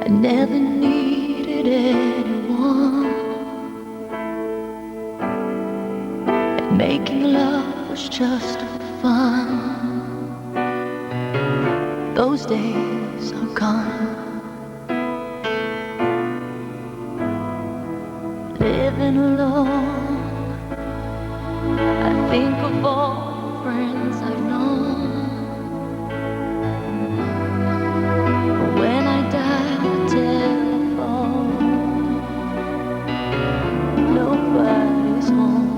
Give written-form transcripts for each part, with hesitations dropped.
I never needed anyone, and making love was just fun. Those days are gone. Living alone, I think of all the friends I've known. When I dial the telephone, nobody's home.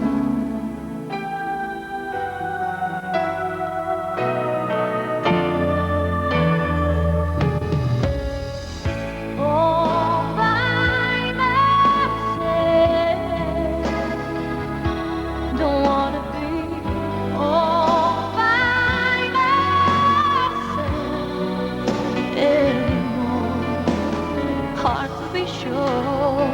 All by myself, don't wanna be all by myself anymore. Hard to be sure.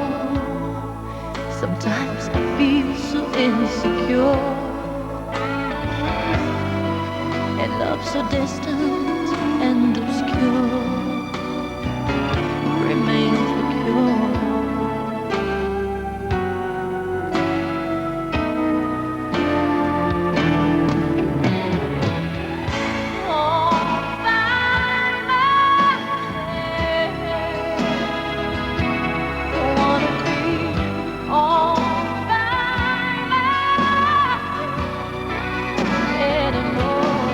Sometimes I feel so insecure, and love so distant and obscure remains the cure. All by myself, don't wanna be all by myself anymore.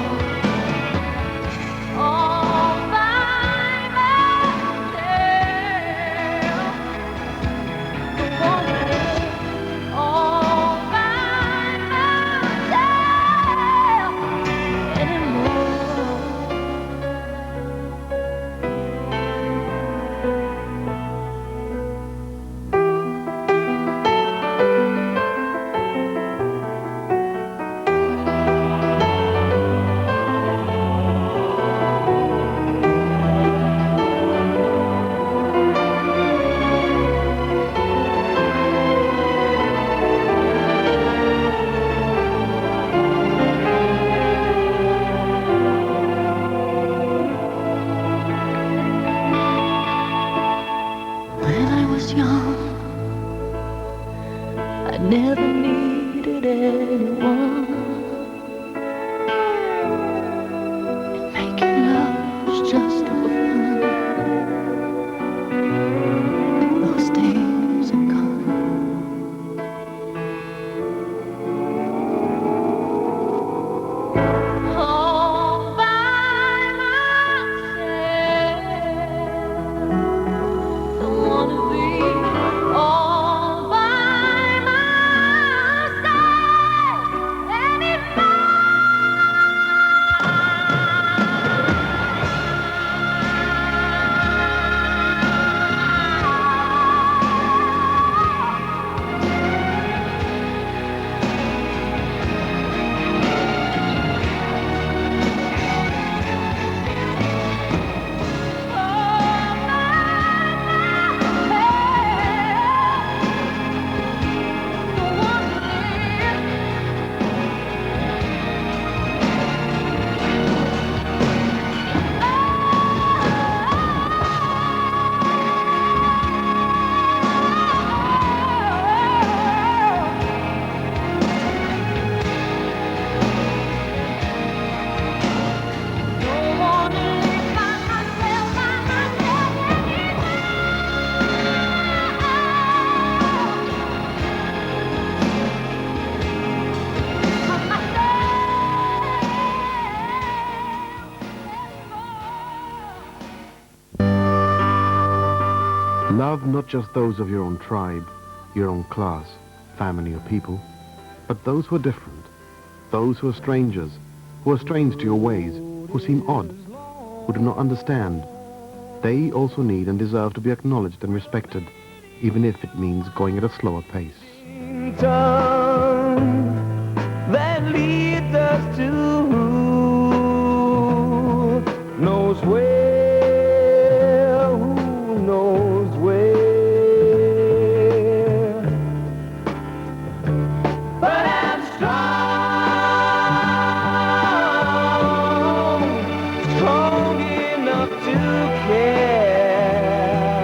All by myself, don't wanna be all by myself anymore. When I was young, I never needed anyone, and making love was just for fun. Those days are gone. All by myself, don't wanna be all by myself anymore. Love not just those of your own tribe, your own class, family or people, but those who are different, those who are strangers, who are strange to your ways, who seem odd, who do not understand. They also need and deserve to be acknowledged and respected, even if it means going at a slower pace. That leads us to who knows where, who knows where. But I'm strong, strong enough to care.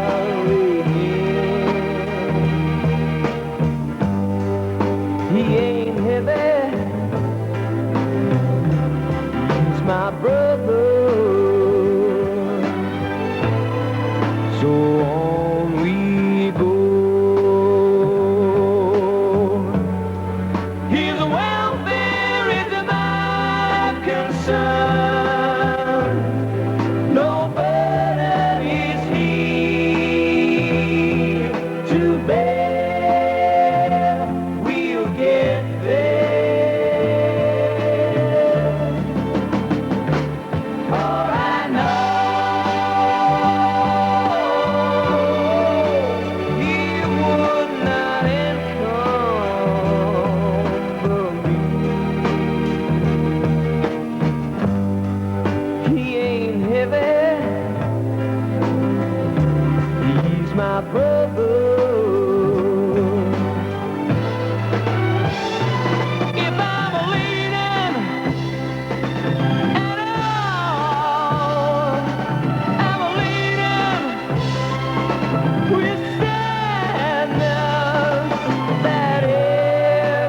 my brother. If I'm leaning at all, I'm leaning with sadness that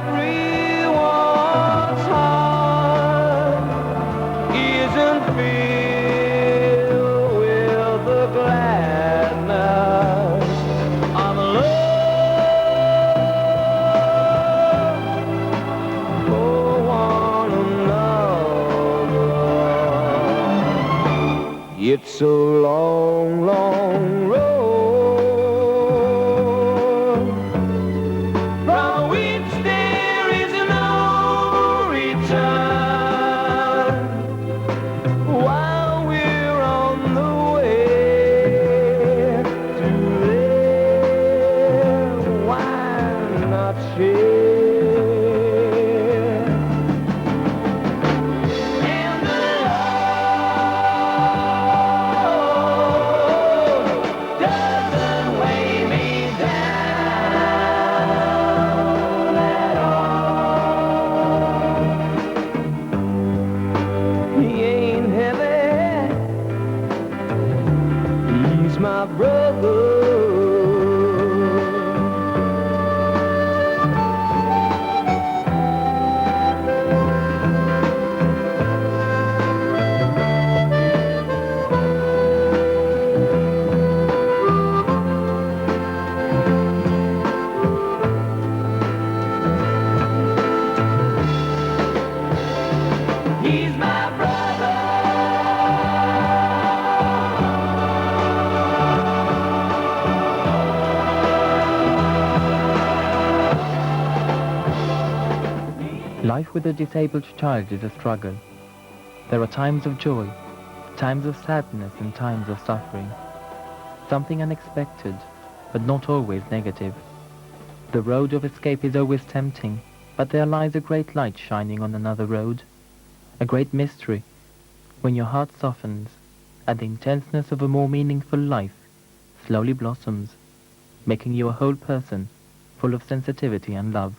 everyone's heart isn't filled with the gladness of love for one another. It's a long, long road from which there is no return. While we're on the way to there, why not share? And the road doesn't weigh me down at all. He ain't heavy, he's my brother. He's my brother. Life with a disabled child is a struggle. There are times of joy, times of sadness and times of suffering. Something unexpected, but not always negative. The road of escape is always tempting, but there lies a great light shining on another road. A great mystery, when your heart softens, and the intenseness of a more meaningful life slowly blossoms, making you a whole person, full of sensitivity and love.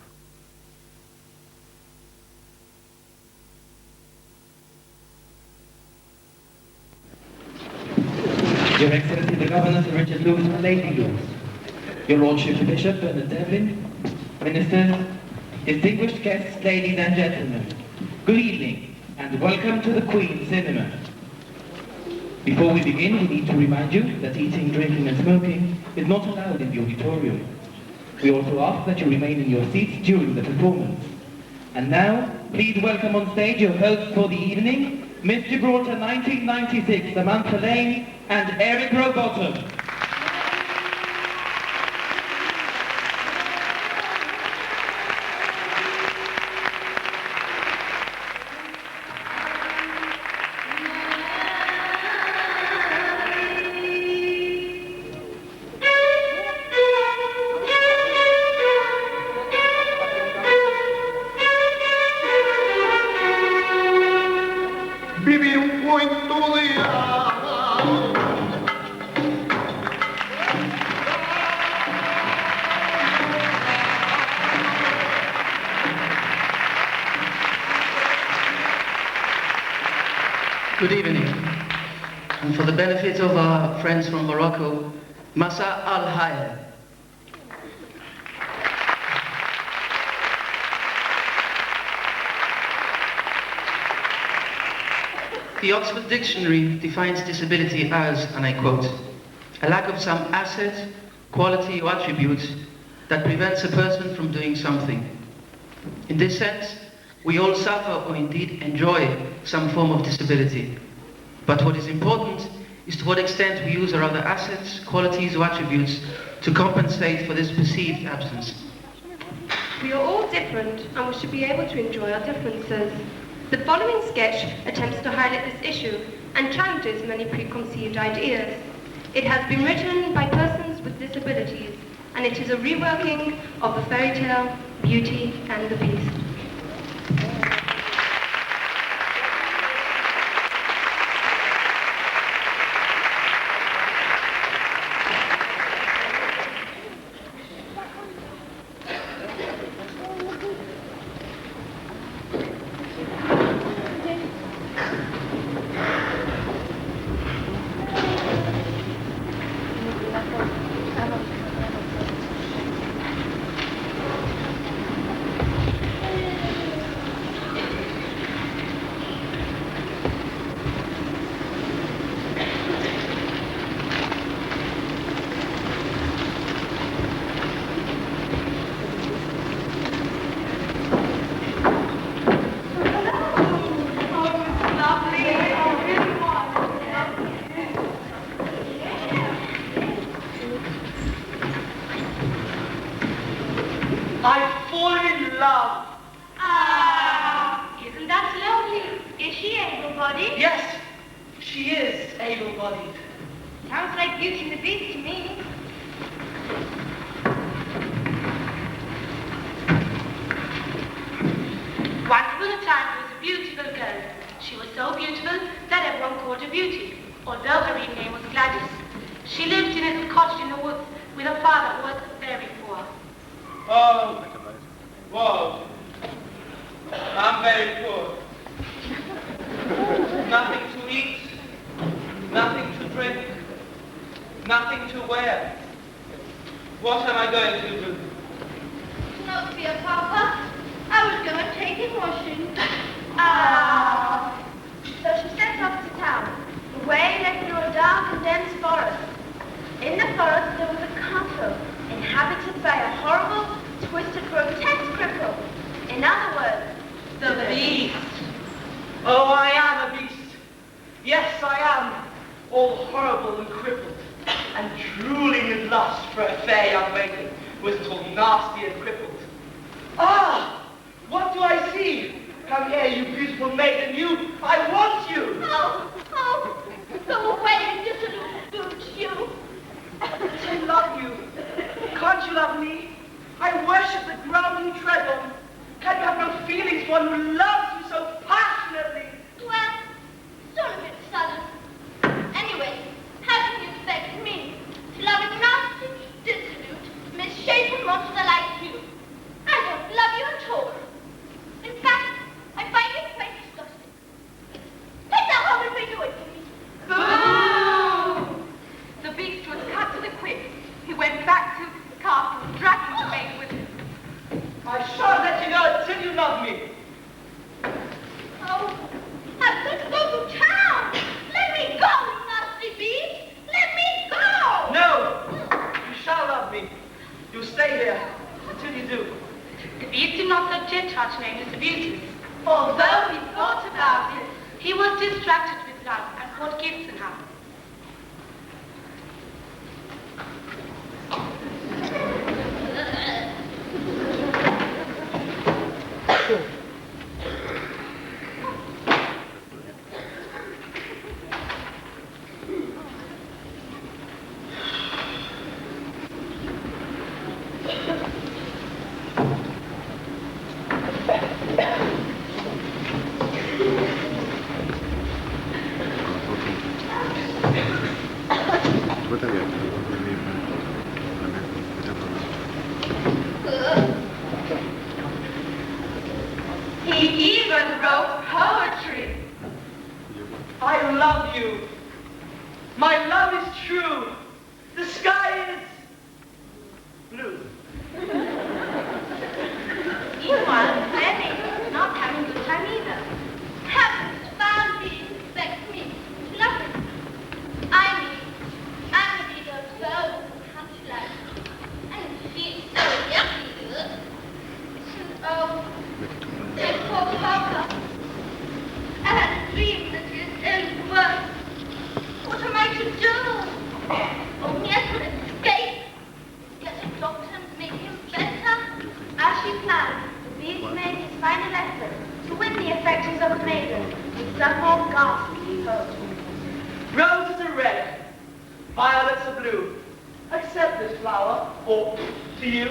Your Excellency the Governor Sir Richard Lewis and Lady Lewis, Your Lordship the Bishop Bernard Devlin, Ministers, distinguished guests, ladies and gentlemen, good evening and welcome to the Queen's Cinema. Before we begin, we need to remind you that eating, drinking and smoking is not allowed in the auditorium. We also ask that you remain in your seats during the performance. And now, please welcome on stage your hosts for the evening, Miss Gibraltar 1996, Samantha Lane and Eric Rowbottom. Vivi un cuento de hadas. Good evening. And for the benefit of our friends from Morocco, Masa al-Hayy. The Oxford Dictionary defines disability as, and I quote, a lack of some asset, quality or attribute that prevents a person from doing something. In this sense, we all suffer or indeed enjoy some form of disability. But what is important is to what extent we use our other assets, qualities or attributes to compensate for this perceived absence. We are all different and we should be able to enjoy our differences. The following sketch attempts to highlight this issue and challenges many preconceived ideas. It has been written by persons with disabilities and it is a reworking of the fairy tale Beauty and the Beast. I've fallen in love. Isn't that lovely? Is she able-bodied? Yes, she is able-bodied. Sounds like Beauty and the Beast to me. Once upon a time, there was a beautiful girl. She was so beautiful that everyone called her Beauty, although her real name was Gladys. She lived in a little cottage in the woods with her father, who was very poor. Oh, whoa. I'm very poor. Nothing to eat, nothing to drink, nothing to wear. What am I going to do? No fear, Papa. I was going to take in washing. So she sets off to town, away led through a dark and dense forest. In the forest there was a castle, inhabited by a horrible, twisted, grotesque cripple. In other words, the Beast. Oh, I am a beast. Yes, I am. All horrible and crippled, and drooling with lust for a fair young maiden who isn't all nasty and crippled. Ah! What do I see? Come here, you beautiful maiden, you! I want you! Go away, dissolute brute, you. I love you. Can't you love me? I worship the ground you tread on. Can you have no feelings for one who loves you so passionately? Well, sort of bit sudden. Anyway, how do you expect me to love a nasty, dissolute, misshapen monster like you? I don't love you at all. In fact, I find you quite disgusting. Take that horrid way to it for me. Boo! The Beast was cut to the quick. He went back to the castle, dragging the maid with him. I shan't let you go until you love me. Oh, I've got to go to town. Let me go, you nasty beast. Let me go. No! You shall love me. You'll stay here until you do. The Beast did not suggest such names as the Beauty. Although he thought about it, he was distracted with love and caught gifts in her. He even wrote poetry. I love you. My love is true. The sky is blue. Meanwhile, Benny, not having a good time either. Happens found me, expect me to love him. I'm a little girl from the country life, and she's so yucky good. Oh, and poor Papa. I had a dream that he is ill worse. What am I to do? Only I could escape. Get a doctor and make him better. As she planned, the Beast made his final effort to win the affections of the maiden with some more ghastly hope. Roses are red, violets are blue. Accept this flower, or to you.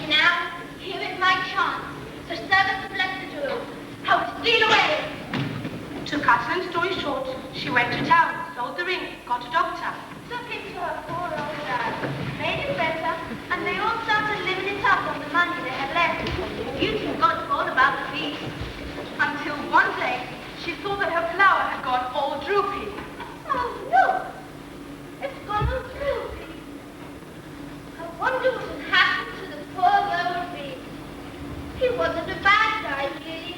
Now, here is my chance. The servants blessed to you. I will steal away. To cut a long story short, she went to town, sold the ring, got a doctor. Took him to her poor old dad. wonder what had happened to the poor lower beast. He wasn't a bad guy, really.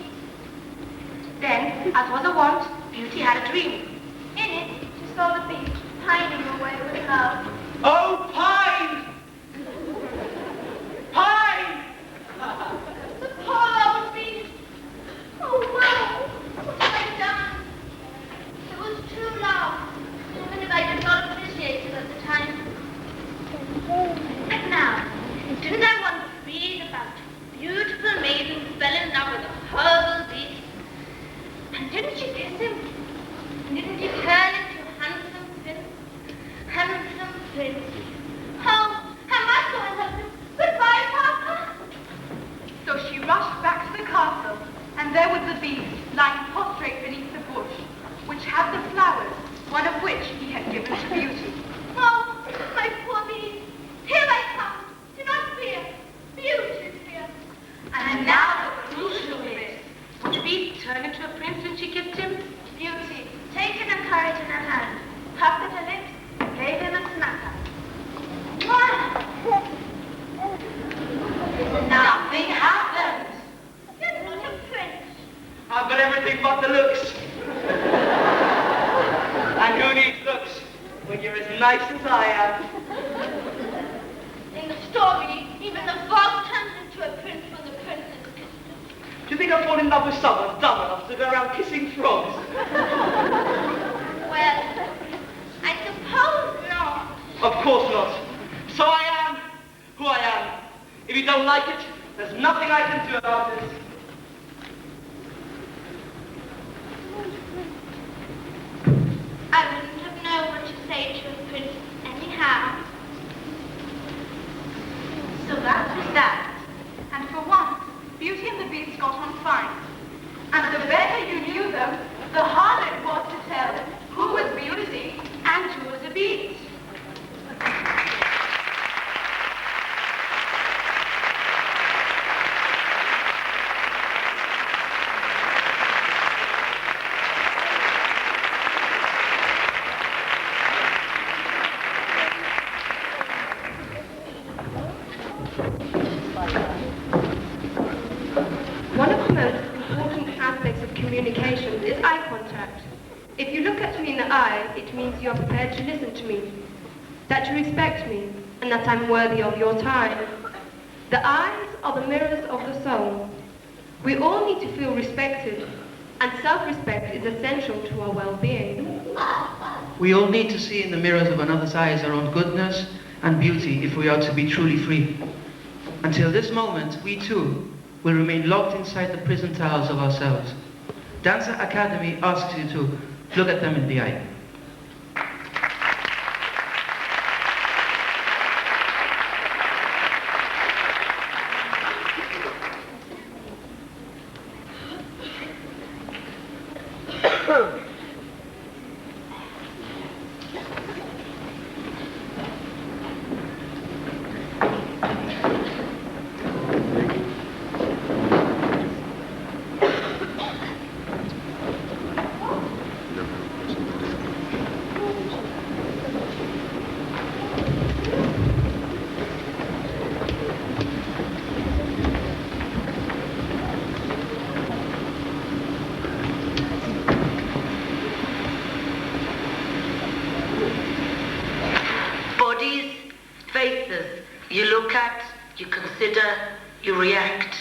Then, as was a wont, Beauty had a dream. In it, she saw the beast pining away with love. Oh, Pine! Pine! The poor lower beast. Oh, wow! What have I done? It was true love, even if I did not appreciate it at the time. And now, didn't I once read about beautiful maiden who fell in love with a horrible beast? And didn't she kiss him? And didn't he turn into a handsome prince? Handsome prince. Oh, I must go and help him. Goodbye, Papa. So she rushed back to the castle, and there was the beast lying prostrate beneath the bush, which had the flowers, one of which he had given to Beauty. Oh, my poor beast. Here I come. Do not fear. Beauty is here. And now the crucial bit. Would the beast turn into a prince when she kissed him? Beauty, taking her courage in her hand, puffed at her lips, and gave him a smacker. Nothing happened. You're not a prince. I've got everything but the looks. And who needs looks when you're as nice as I am? In the story, even the fox turns into a prince when the princess kisses him. Do you think I'll fall in love with someone dumb enough to go around kissing frogs? Well, I suppose not. Of course not. So I am who I am. If you don't like it, there's nothing I can do about it. I wouldn't have known what to say to a prince anyhow. So that was that. And for once, Beauty and the Beast got on fine. And the better you knew them, the harder it was to tell who was Beauty and who was a Beast. One of the most important aspects of communication is eye contact. If you look at me in the eye, it means you are prepared to listen to me, that you respect me, and that I'm worthy of your time. The eyes are the mirrors of the soul. We all need to feel respected, and self-respect is essential to our well-being. We all need to see in the mirrors of another's eyes our own goodness and beauty if we are to be truly free. Until this moment, we too will remain locked inside the prison towers of ourselves. Dancer Academy asks you to look at them in the eye. Bodies, faces, you look at, you consider, you react.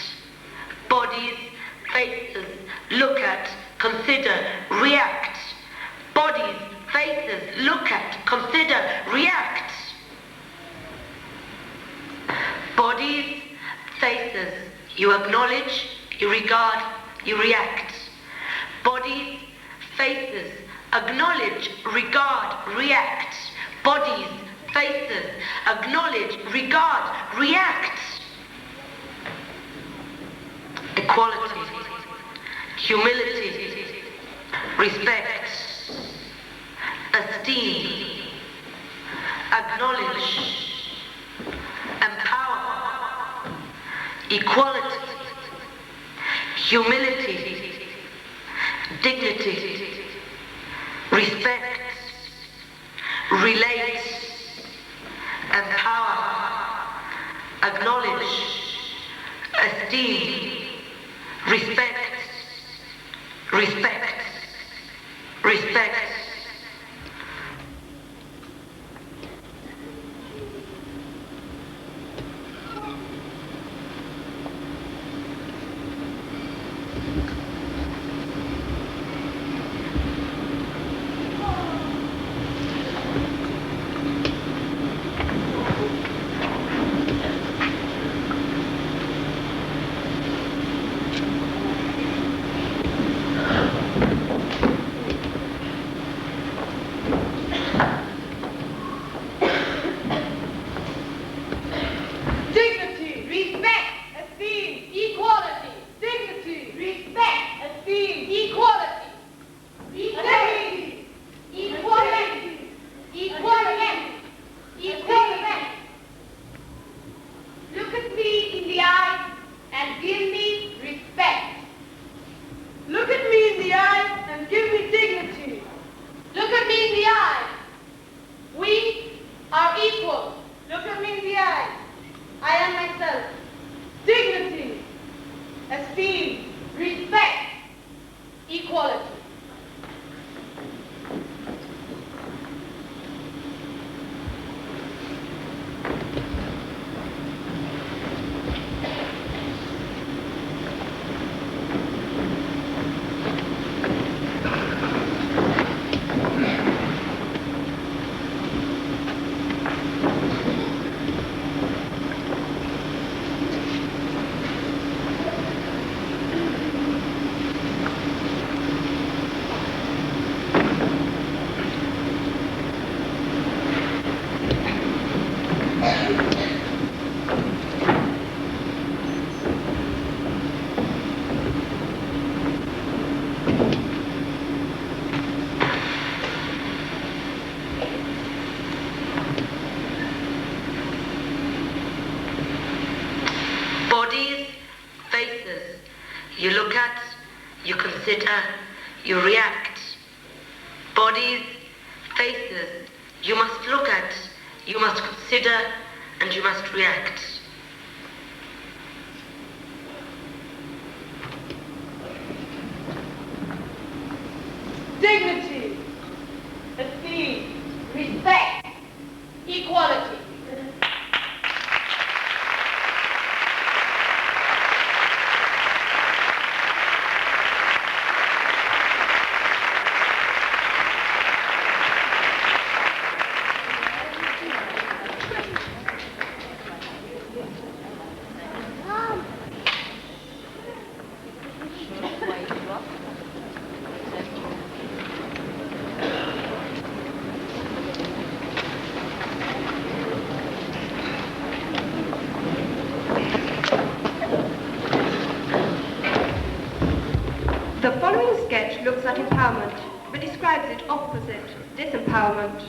Bodies, faces, look at, consider, react. Bodies, faces, look at, consider, react. Bodies, faces, you acknowledge, you regard, you react. Bodies, faces, acknowledge, regard, react. Bodies, faces, acknowledge, regard, react. Equality, humility, respect, esteem, acknowledge, empower, equality, humility, dignity, respect, relate, empower, acknowledge, esteem, respect, respect, respect. Bodies, faces, you look at, you consider, you react. Bodies, faces, you must look at, you must consider, and you must react. Dignity, esteem, respect, equality. The following sketch looks at empowerment, but describes its opposite, disempowerment.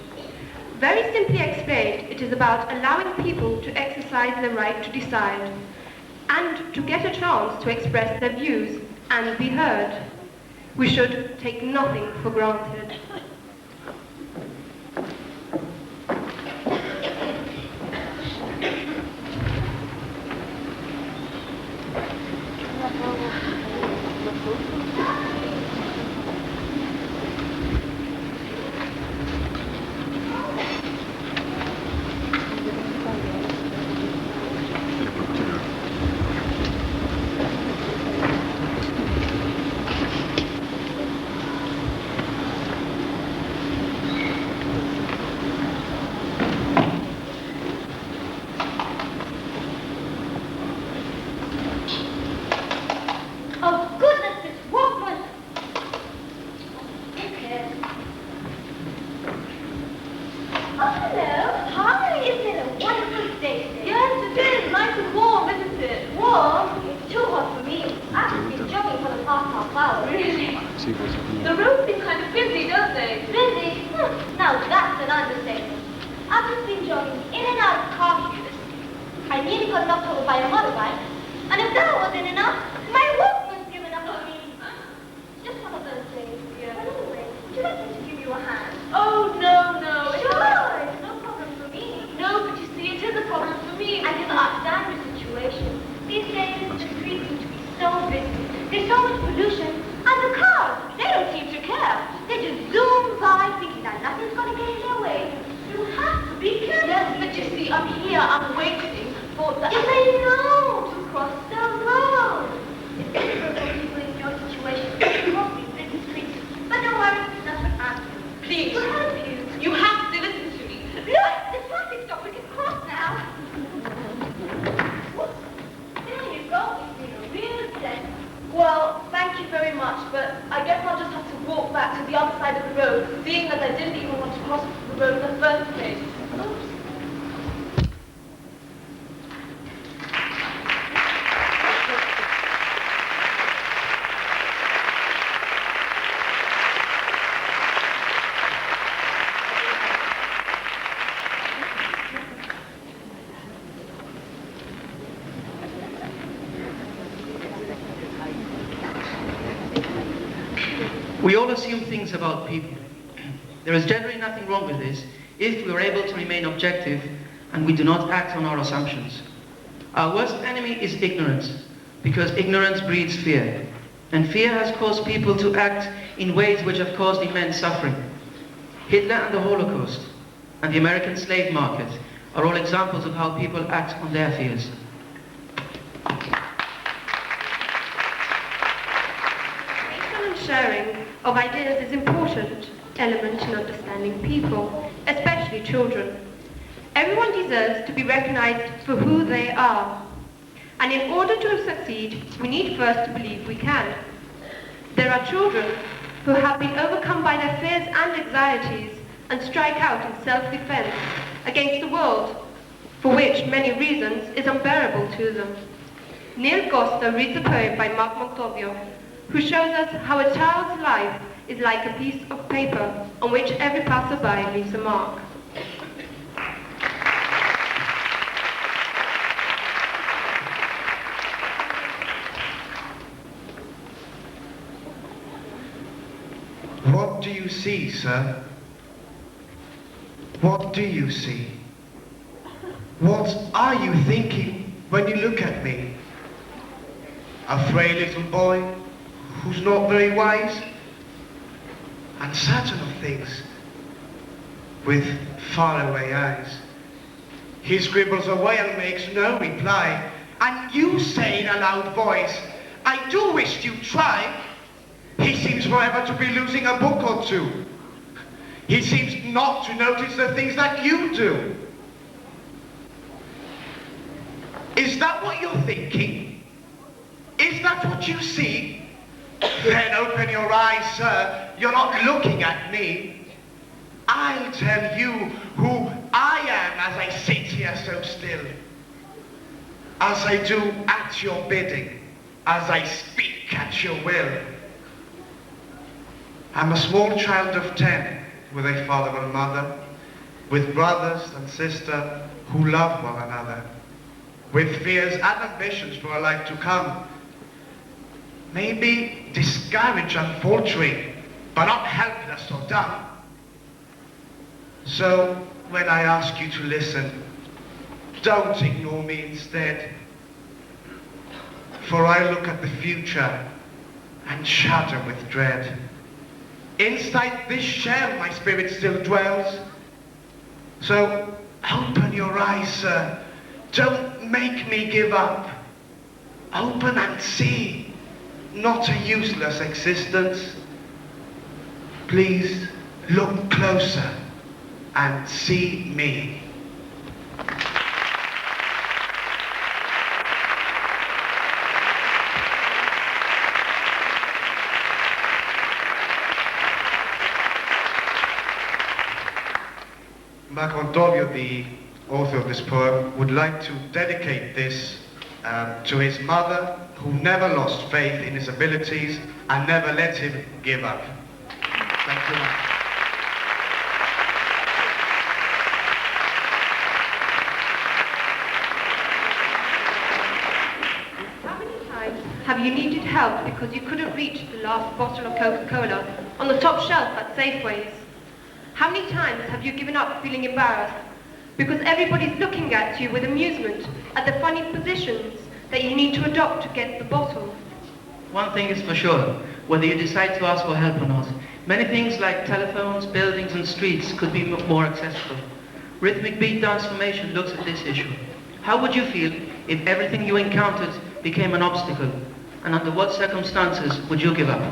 Very simply explained, it is about allowing people to exercise their right to decide, and to get a chance to express their views and be heard. We should take nothing for granted. Oh goodness, this Walkman! Okay. Oh hello. Hi, isn't it a wonderful day today? Yes, it is. Nice and warm, isn't it? Warm? It's too hot for me. I've just been jogging for the past half hour. Really? The roads seem kind of busy, don't they? Busy? Now that's an understatement. I've just been jogging in and out of car queues. I nearly got knocked over by a motorbike. And if that wasn't enough, my Walkman's given up on me. Just one of those days. Yeah. But anyway, would you like me to give you a hand? Oh, no. Sure, it's no problem for me. No, but you see, it is a problem for me. I can understand These days, the streets seem to be so busy. There's so much pollution. And the cars, they don't seem to care. They just zoom by thinking that nothing's going to get in their way. You have to be careful. Yes, but you see, I'm here, I'm waiting for the... Yes, I know, to cross the road. It's difficult for people in your situation to cross these busy streets. But don't worry, that's what I'm doing. Please. To help you. You have to listen to me. Look, the traffic stop. We can cross now. There you go. It's been a real day. Well, thank you very much, but I guess I'll just have to walk back to the other side of the road, seeing that I didn't even want to cross the road in the first place. Oops. We all assume things about people. There is generally nothing wrong with this if we are able to remain objective and we do not act on our assumptions. Our worst enemy is ignorance, because ignorance breeds fear. And fear has caused people to act in ways which have caused immense suffering. Hitler and the Holocaust and the American slave market are all examples of how people act on their fears. Sharing of ideas is an important element in understanding people, especially children. Everyone deserves to be recognized for who they are. And in order to succeed, we need first to believe we can. There are children who have been overcome by their fears and anxieties and strike out in self-defense against the world, for which many reasons is unbearable to them. Neil Goster reads a poem by Mark Montovio, who shows us how a child's life is like a piece of paper on which every passerby leaves a mark. What do you see, sir? What do you see? What are you thinking when you look at me? A frail little boy who's not very wise, uncertain of things, with faraway eyes. He scribbles away and makes no reply, and you say in a loud voice, "I do wish you'd try." He seems forever to be losing a book or two. He seems not to notice the things that you do. Is that what you're thinking? Is that what you see? Then open your eyes, sir. You're not looking at me. I'll tell you who I am as I sit here so still. As I do at your bidding, as I speak at your will. I'm a small child of 10, with a father and mother, with brothers and sister who love one another, with fears and ambitions for a life to come. Maybe discouraged and faltering, but not helpless or dumb. So, when I ask you to listen, don't ignore me instead. For I look at the future and shudder with dread. Inside this shell my spirit still dwells. So, open your eyes, sir. Don't make me give up. Open and see. Not a useless existence. Please look closer and see me. Mark Montovio, the author of this poem, would like to dedicate this to his mother, who never lost faith in his abilities and never let him give up. Thank you. How many times have you needed help because you couldn't reach the last bottle of Coca-Cola on the top shelf at Safeways? How many times have you given up feeling embarrassed because everybody's looking at you with amusement at the funny positions that you need to adopt to get the bottle. One thing is for sure, whether you decide to ask for help or not, many things like telephones, buildings and streets could be more accessible. Rhythmic beat dance formation looks at this issue. How would you feel if everything you encountered became an obstacle? And under what circumstances would you give up?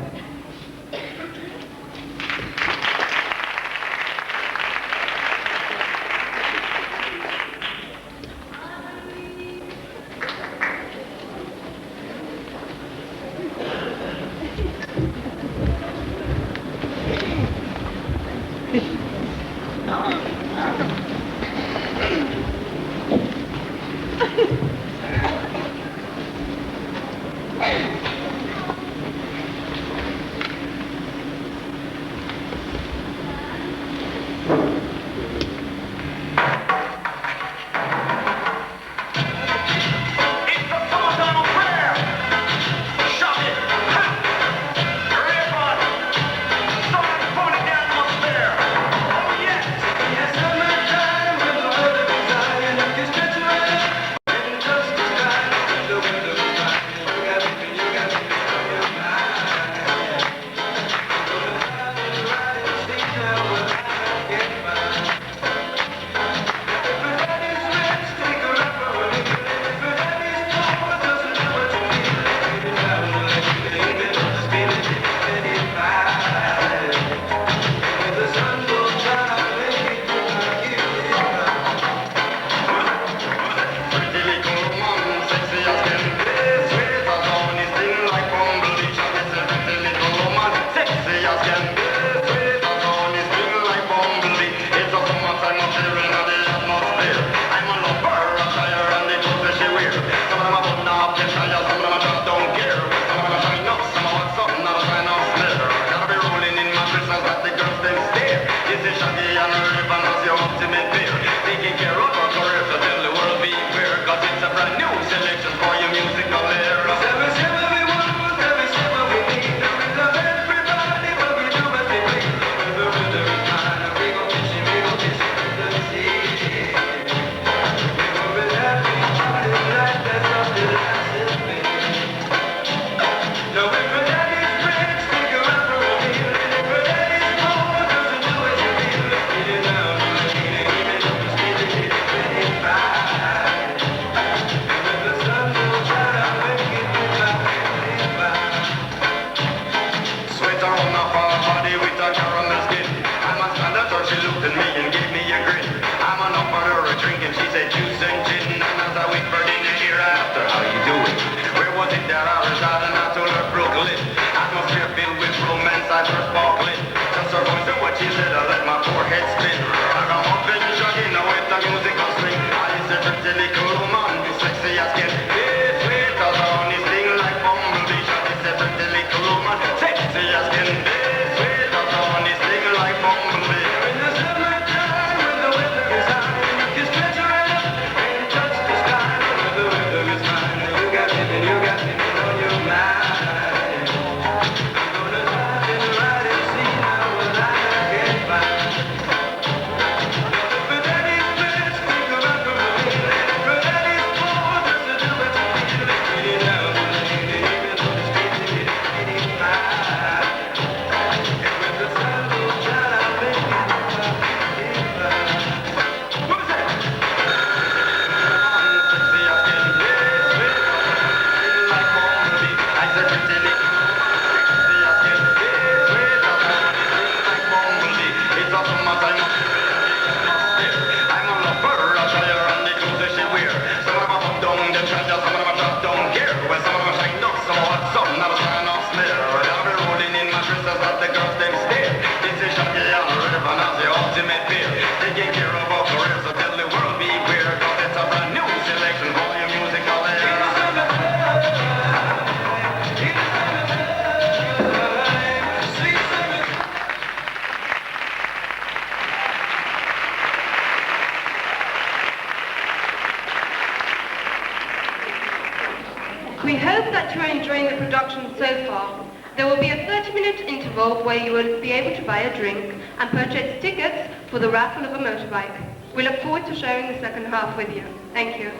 We hope that you are enjoying the production so far. There will be a 30-minute interval where you will be able to buy a drink and purchase tickets for the raffle of a motorbike. We look forward to sharing the second half with you. Thank you.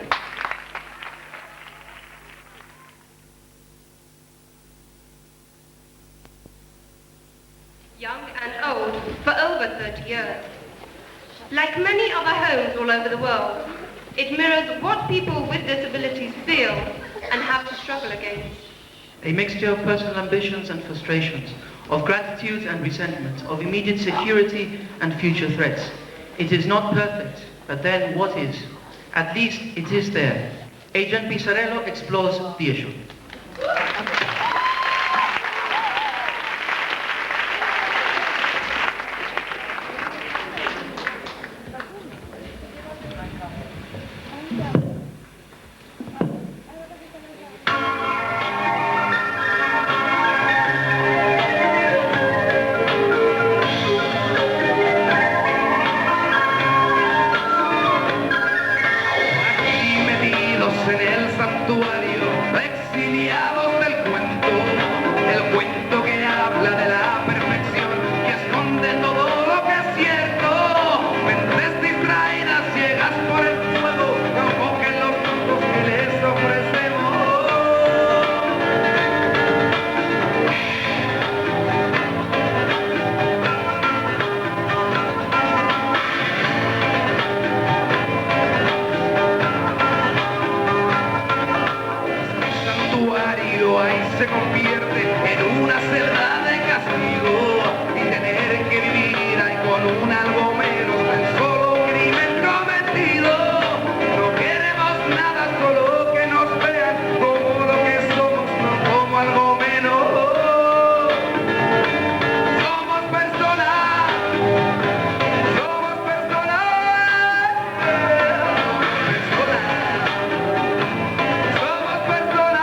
Like many other homes all over the world, it mirrors what people with disabilities feel and have to struggle against. A mixture of personal ambitions and frustrations, of gratitude and resentment, of immediate security and future threats. It is not perfect, but then what is? At least it is there. Agent Pizarello explores the issue. Se convierte en una celda de castigo y tener que vivir ahí con un algo menos del solo crimen cometido. No queremos nada, solo que nos vean como lo que somos, no como algo menos. Somos personas, somos personas, somos personas.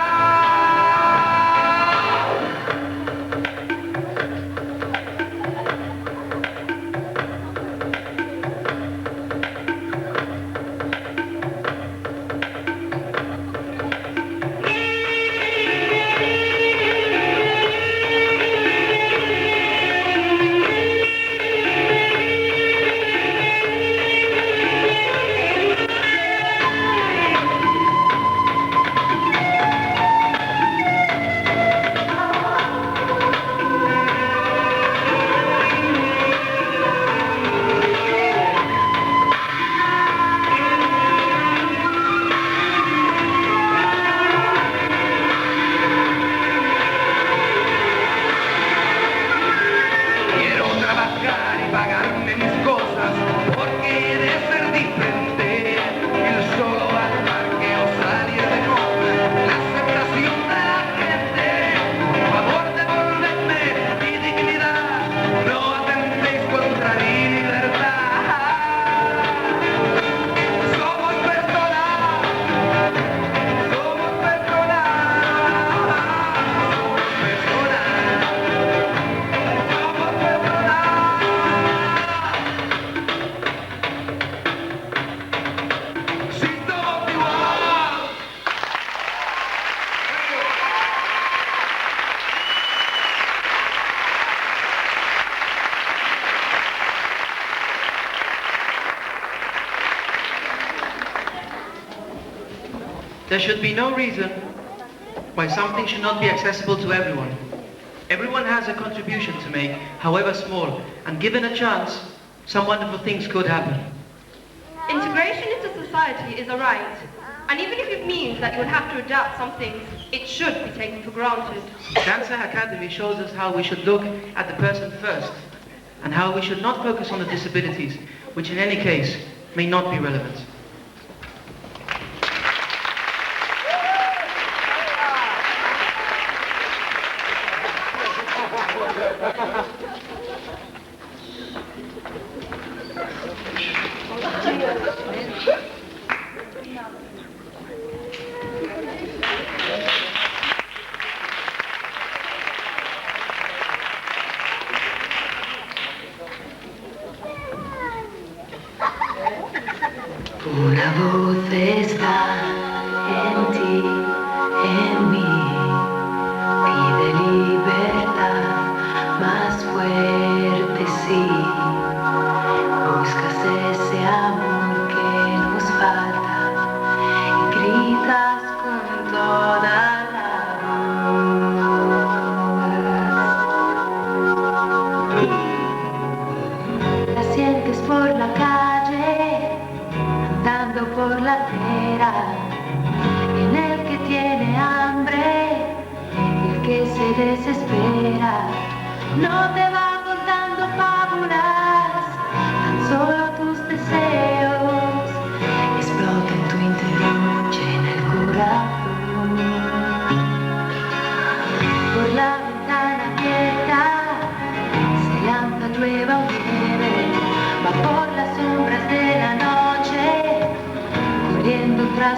There should be no reason why something should not be accessible to everyone. Everyone has a contribution to make, however small, and given a chance, some wonderful things could happen. Integration into society is a right, and even if it means that you will have to adapt some things, it should be taken for granted. Dancer Academy shows us how we should look at the person first, and how we should not focus on the disabilities, which in any case may not be relevant.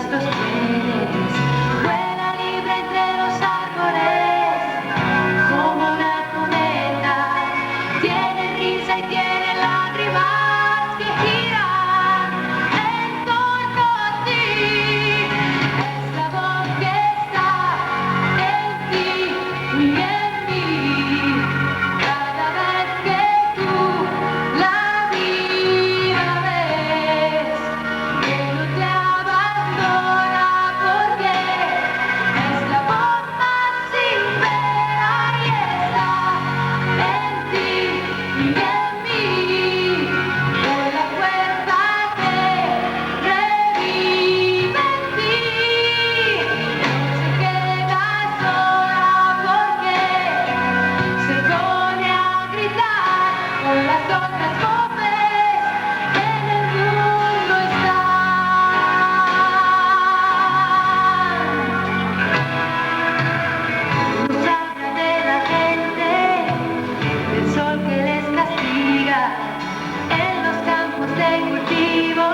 nuestros trenes, vuela libre entre los árboles, como una cometa, tiene risa y tiene lágrimas que giran en torno a ti, es la voz que está en ti y en mí, cada vez que tú la vida ves, que no te abandona porque es la voz más sincera y está en ti y en mí, con la fuerza que revive en ti, no se queda sola porque se pone a gritar con las otras voces en el mundo están. Nos habla de la gente, del sol que les castiga, en los campos de cultivo,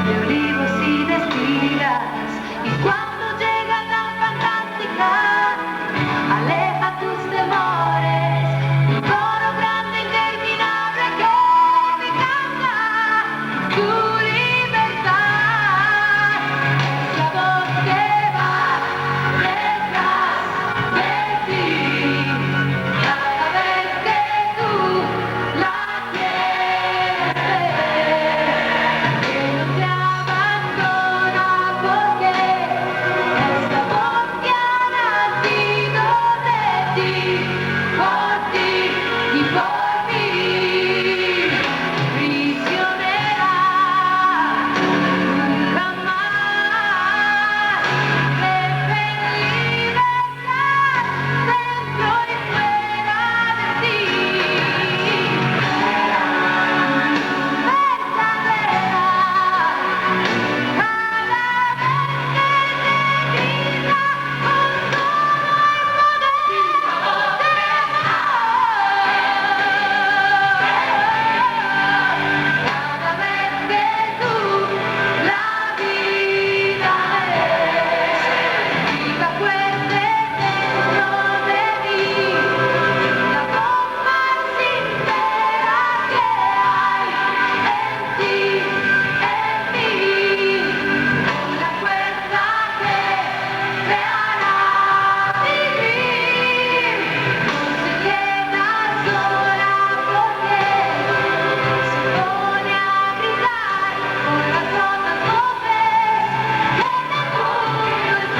de olivos y de espigas, y cuando llega tan fantástica, aleja tus temores, un coro grande interminable que me canta tu libertad, es la voz que va detrás de ti, cada vez que tú la quieres ver, que no te abandona porque es la voz que ha nacido de ti, por ti y por mí, prisionera, nunca más, jefe en libertad, dentro y fuera de ti, verdadera, cada vez que te grita con todo el poder de amor, cada vez que tú la vida ves, viva fuerte dentro de mí, la voz más sincera que hay en ti, en mí, con la fuerza que te hará vivir, no se queda sola porque se pone a gritar con las otras voces en el mundo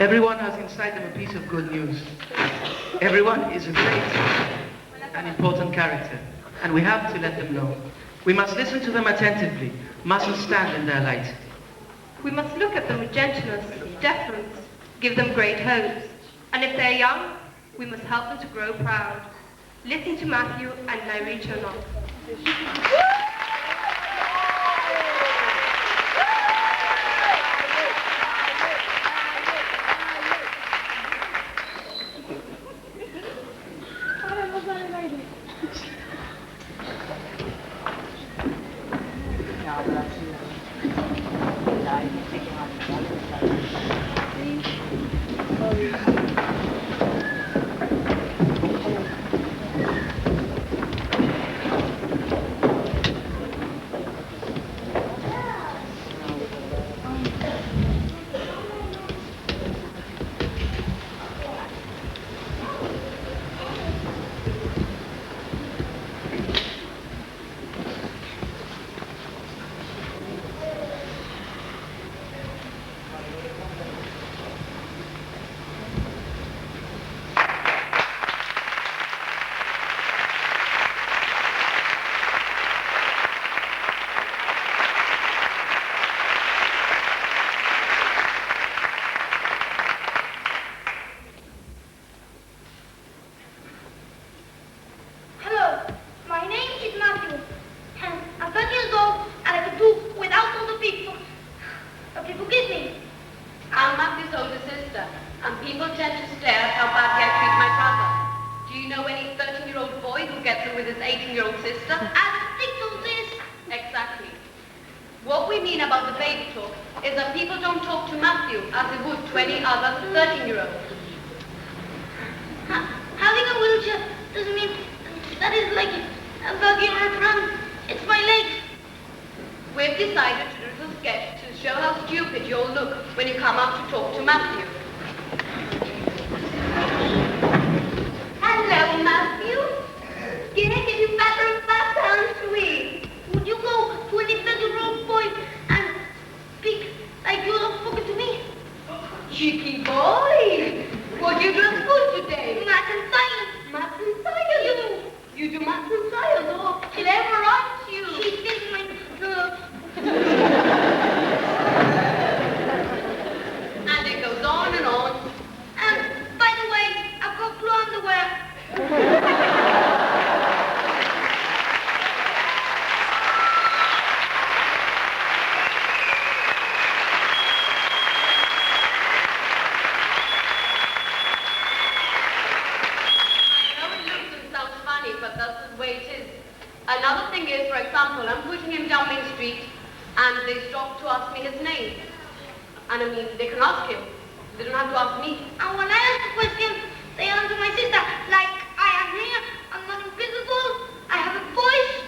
Everyone has inside them a piece of good news. Everyone is a great and important character, and we have to let them know. We must listen to them attentively, mustn't stand in their light. We must look at them with gentleness, deference, give them great hopes, and if they're young, we must help them to grow proud. Listen to Matthew and Nairita Knox. and people tend to stare at how badly I treat my brother. Do you know any 13-year-old boy who gets in with his 18-year-old sister? As thick as this. Exactly. What we mean about the baby talk is that people don't talk to Matthew as they would to any other 13-year-old. Having a wheelchair doesn't mean that is like a buggy or a pram. It's my legs. We've decided to do this sketch to show how stupid you'll look when you come out to talk to Matthew. Hello, Matthew. Can I give you better and faster sweet? Would you go to any 13-year-old boy and speak like you're spoken to me? Cheeky boy! What do you do at school today? Math and science. Maths and science? You do maths and science? Oh, clever, aren't you? She thinks my nerves. And it goes on and on. And by the way, I've got blue underwear. But that's the way it is. Another thing is, for example, I'm pushing him down Main Street and they stop to ask me his name. And I mean, they can ask him. They don't have to ask me. And when I ask a question, they answer my sister. Like, I am here, I'm not invisible, I have a voice.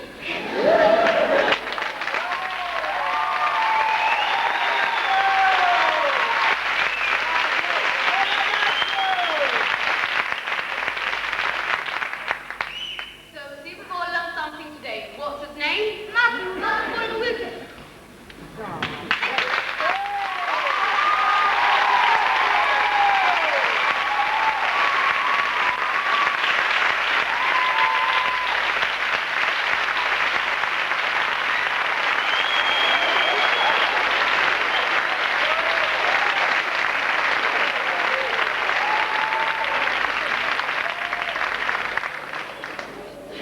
What's his name? Matthew, Matthew, Wilson.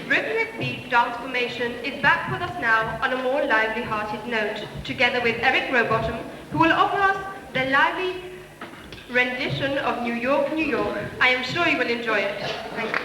Rhythmic Beat Dance Formation is back with us now on a more lively-hearted note, together with Eric Rowbottom, who will offer us their lively rendition of New York, New York. I am sure you will enjoy it. Thank you.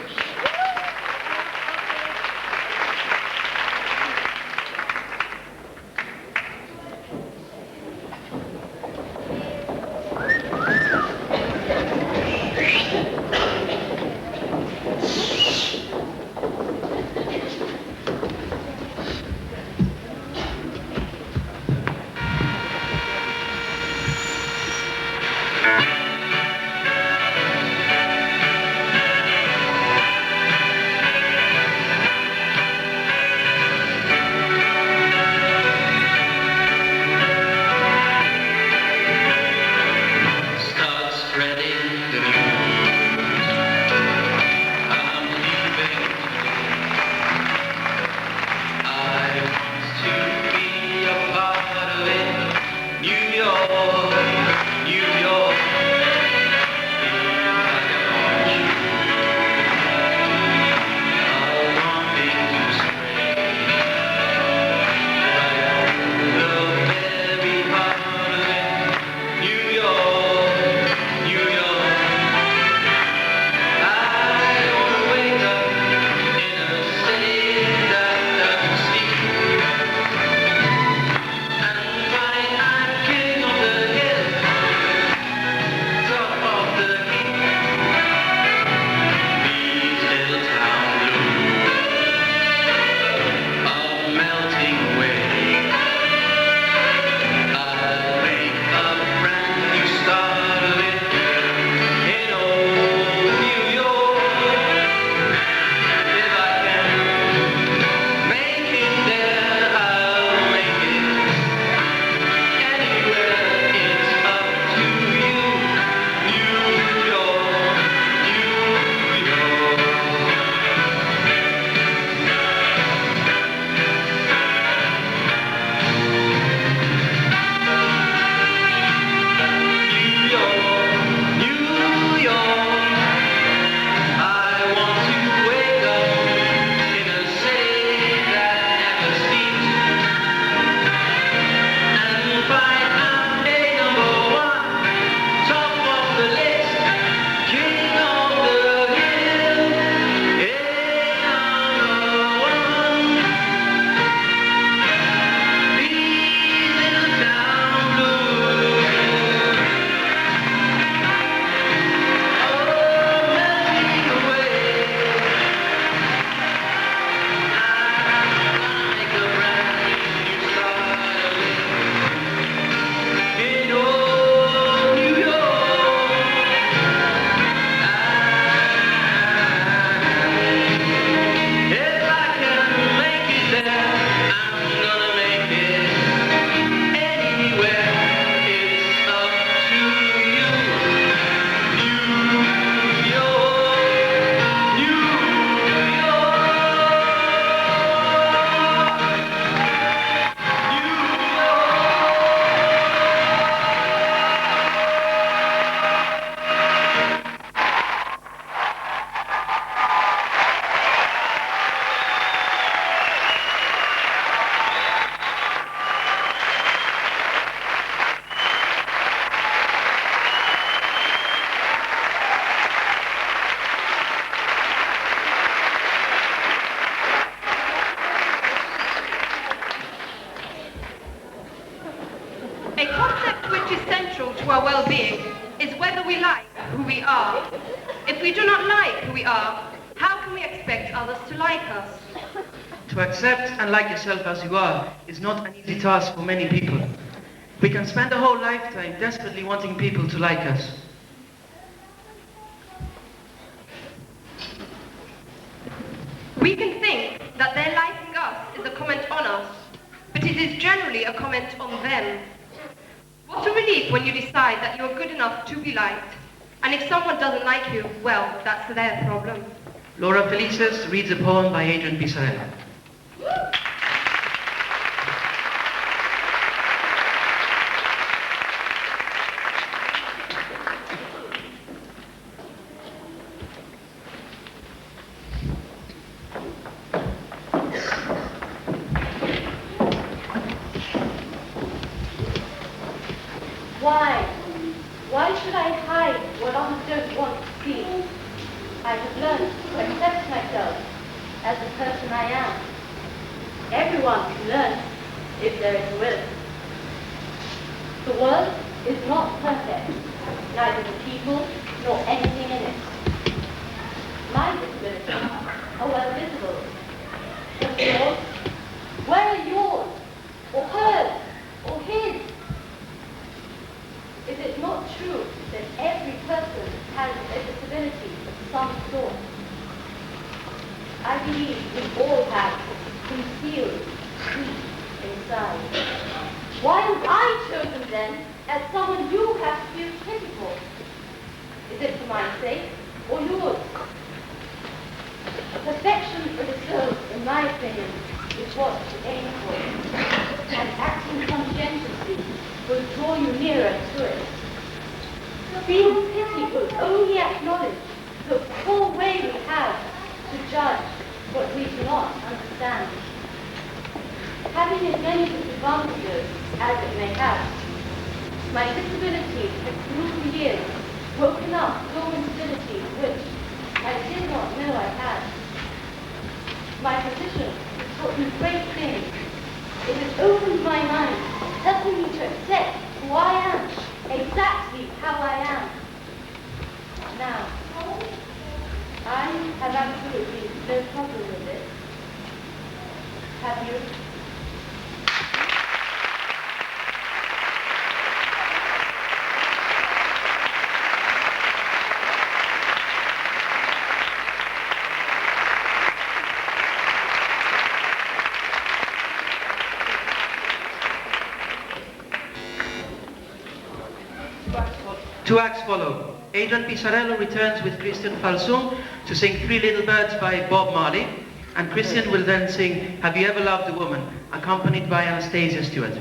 New York, New York. well-being is whether we like who we are. If we do not like who we are, how can we expect others to like us? To accept and like yourself as you are is not an easy task for many people. We can spend a whole lifetime desperately wanting people to like us. We can think that their liking us is a comment on us, but it is generally a comment on them. What a relief when you decide that you're good enough to be liked. And if someone doesn't like you, well, that's their problem. Laura Felices reads a poem by Adrian Pissarello. Why should I hide what others don't want to see? I have learned to accept myself as the person I am. Everyone can learn if there is a will. The world is not perfect, neither the people nor anything in it. My disabilities are well visible. But yours? Where are yours? Or hers? Or his? Is it not true that every person has a disability of some sort? I believe we all have concealed deep inside. Why am I chosen then as someone you have to feel pity for? Is it for my sake or yours? Perfection for the soul, in my opinion, is what to aim for. And acting conscientiously will draw you nearer to it. Being pity will only acknowledge the poor way we have to judge what we do not understand. Having as many disadvantages as it may have, my disability has through the years woken up dormant abilities which I did not know I had. My position has taught me great things. It has opened my mind, helping me to accept who I am, exactly how I am. Now, I have absolutely no problem with it. Have you? Two acts follow. Adrian Pissarello returns with Christian Falsung to sing Three Little Birds by Bob Marley, and Christian will then sing Have You Ever Loved a Woman, accompanied by Anastasia Stewart.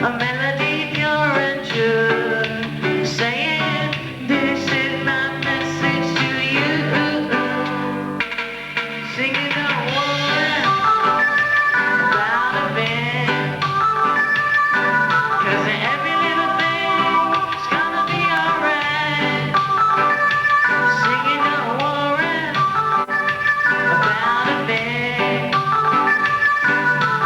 a melody pure and true, saying this is my message to you. Singing don't worry about a bit, 'cause every little thing's gonna be alright. Singing don't worry about a bit,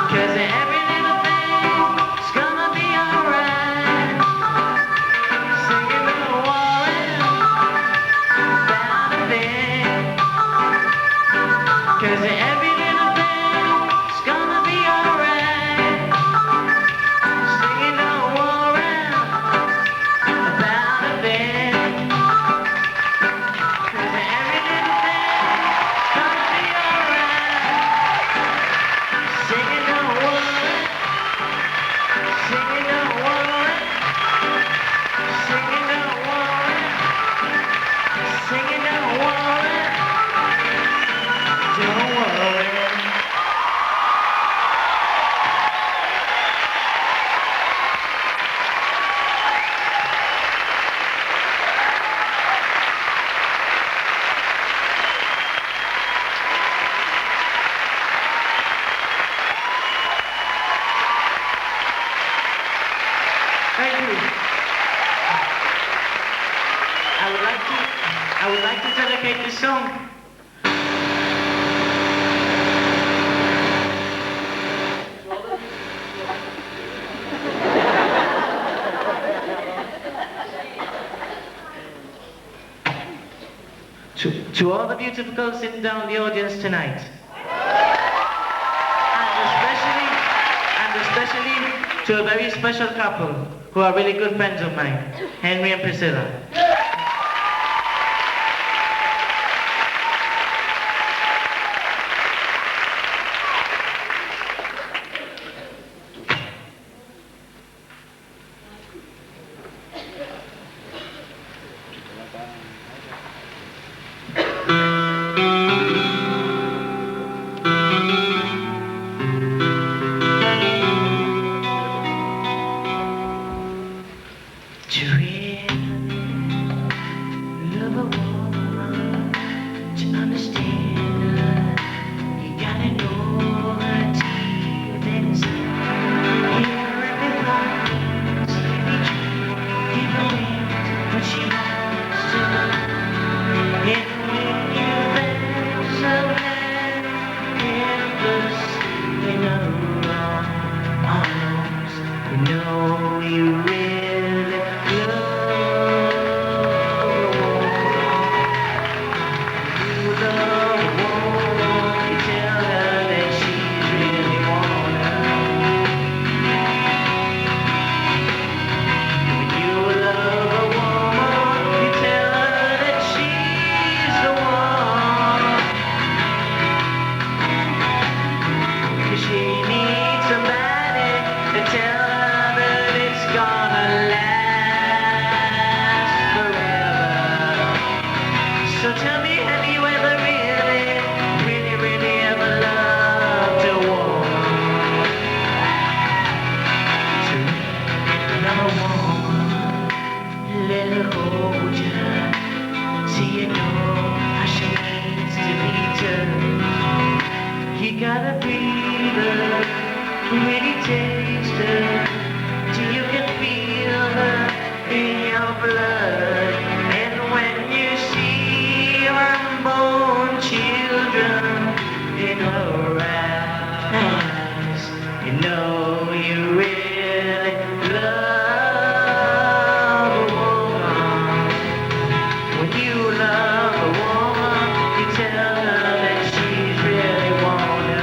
'cause every little thing's gonna be alright. Singing don't worry about a bit, 'cause every little thing's gonna be alright. Singing don't worry about a bit, 'cause every little thing's gonna be alright. Singing don't worry, singing don't worry, singing don't worry, singing don't worry, don't worry. Thank you. I would like to dedicate this song to all the beautiful girls sitting down in the audience tonight, and especially to a very special couple who are really good friends of mine, Henry and Priscilla. To really love a woman, to understand her, you gotta know her deep inside. Hear every promise, every dream, give away what she wants to know. And when you feel so bad, helpless, you know almost, you know you really love a woman. You love a woman, you tell her that she's really wanna. When you love a woman, you tell her that she's the one. 'Cause she needs somebody to tell her that it's gonna last forever. So tell me, have you ever really ever loved a woman? To love a woman, let her hold you, so you know how she needs to be touched. You gotta breathe her, really taste her, till you can feel her in your blood. And when you see your unborn children in her eyes, you know you really love a woman. When you love a woman, you tell her that she's really wanna.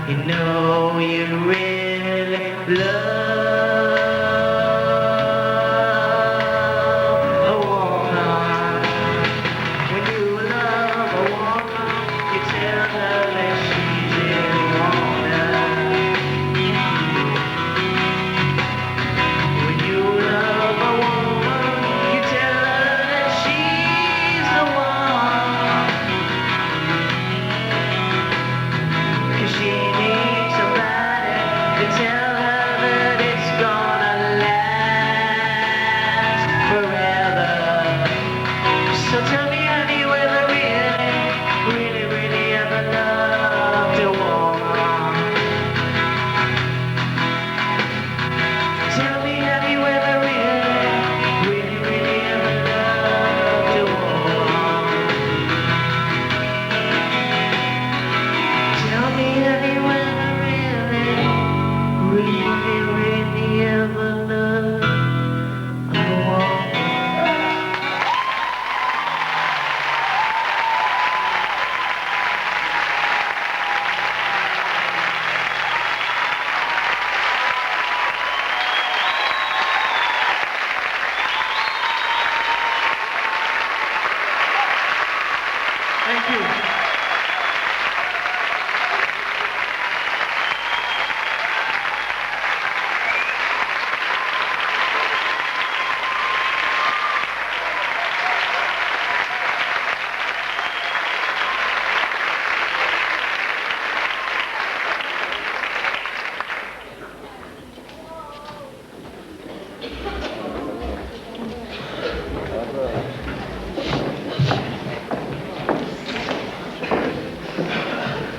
you know you really love a woman. When you love a woman, you tell her that she's really wanted. When you love a woman, you tell her that she's the one. 'Cause she needs somebody to tell her that it's gonna last forever. So tell me, honey, whether really ever loved a woman. Tell me, honey, whether really ever loved a woman. Tell me, honey, whether really ever loved a woman. Thank you.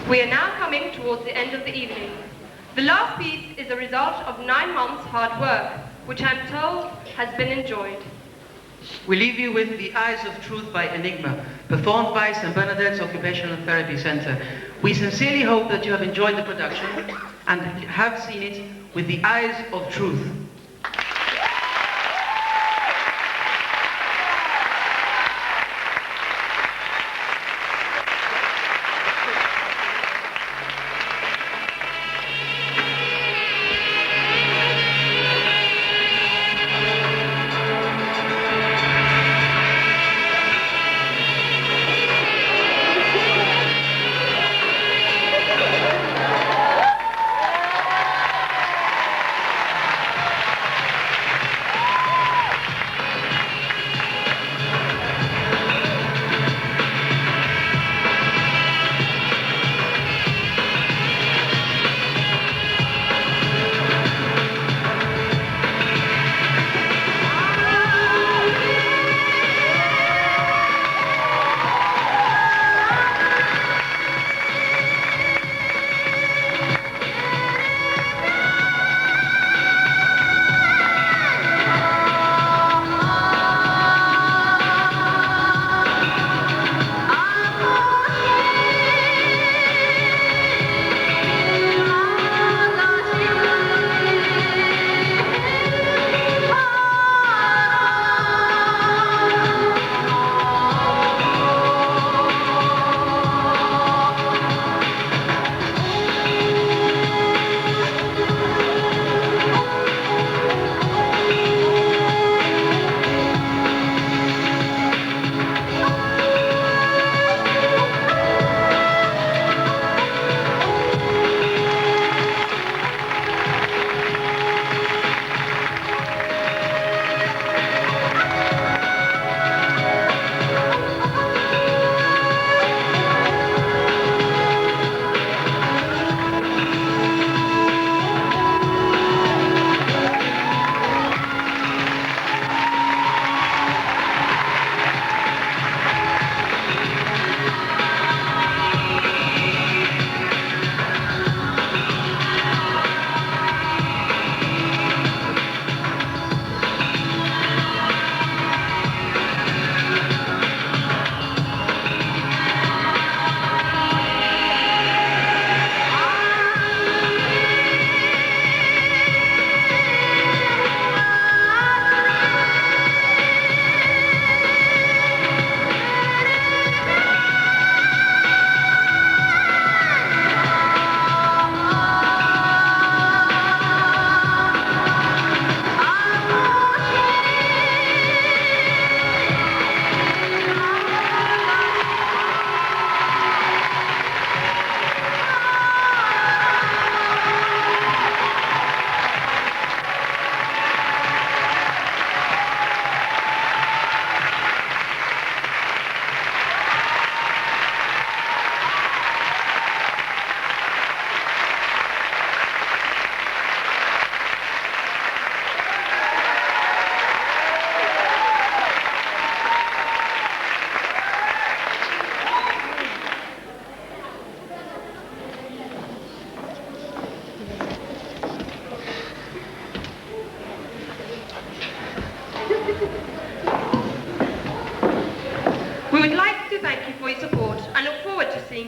We are now coming towards the end of the evening. The last piece is a result of 9 months' hard work, which I'm told has been enjoyed. We leave you with The Eyes of Truth by Enigma, performed by St. Bernadette's Occupational Therapy Center. We sincerely hope that you have enjoyed the production and have seen it with the eyes of truth.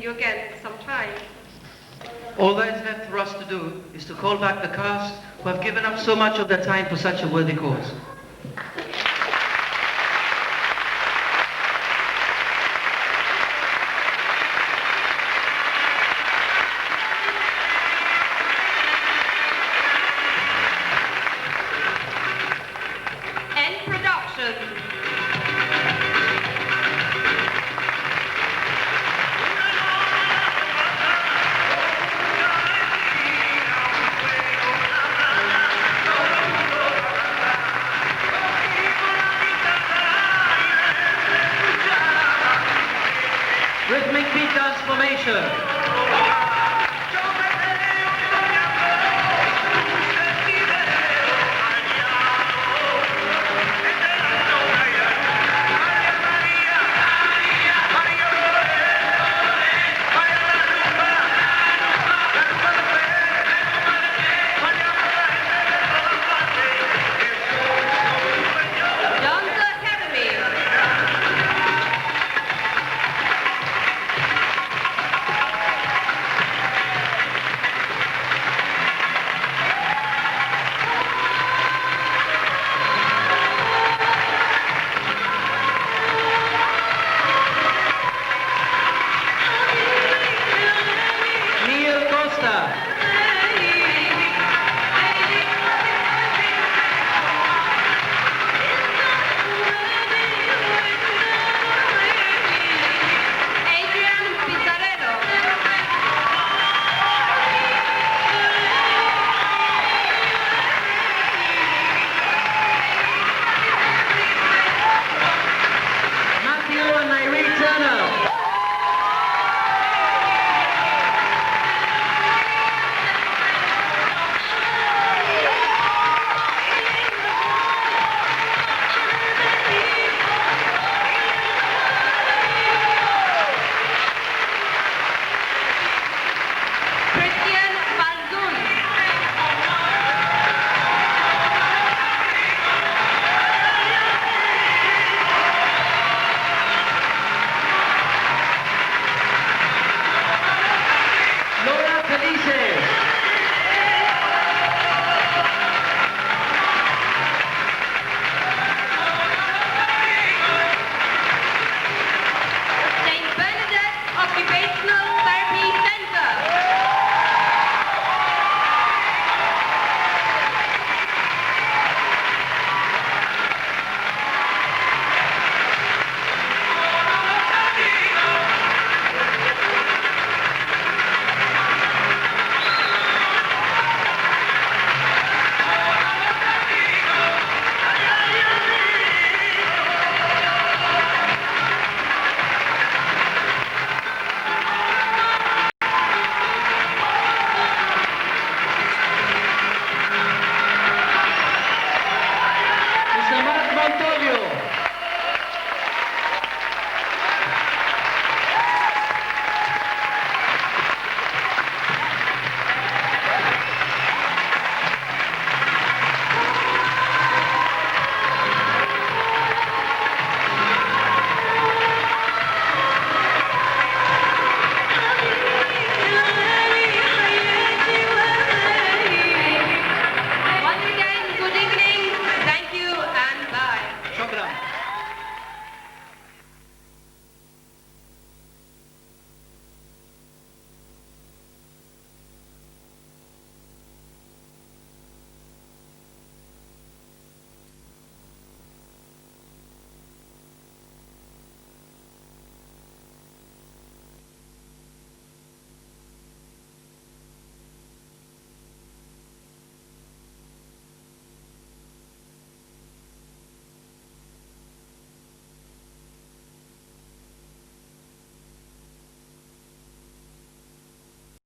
you again in some time. All that is left for us to do is to call back the cast who have given up so much of their time for such a worthy cause.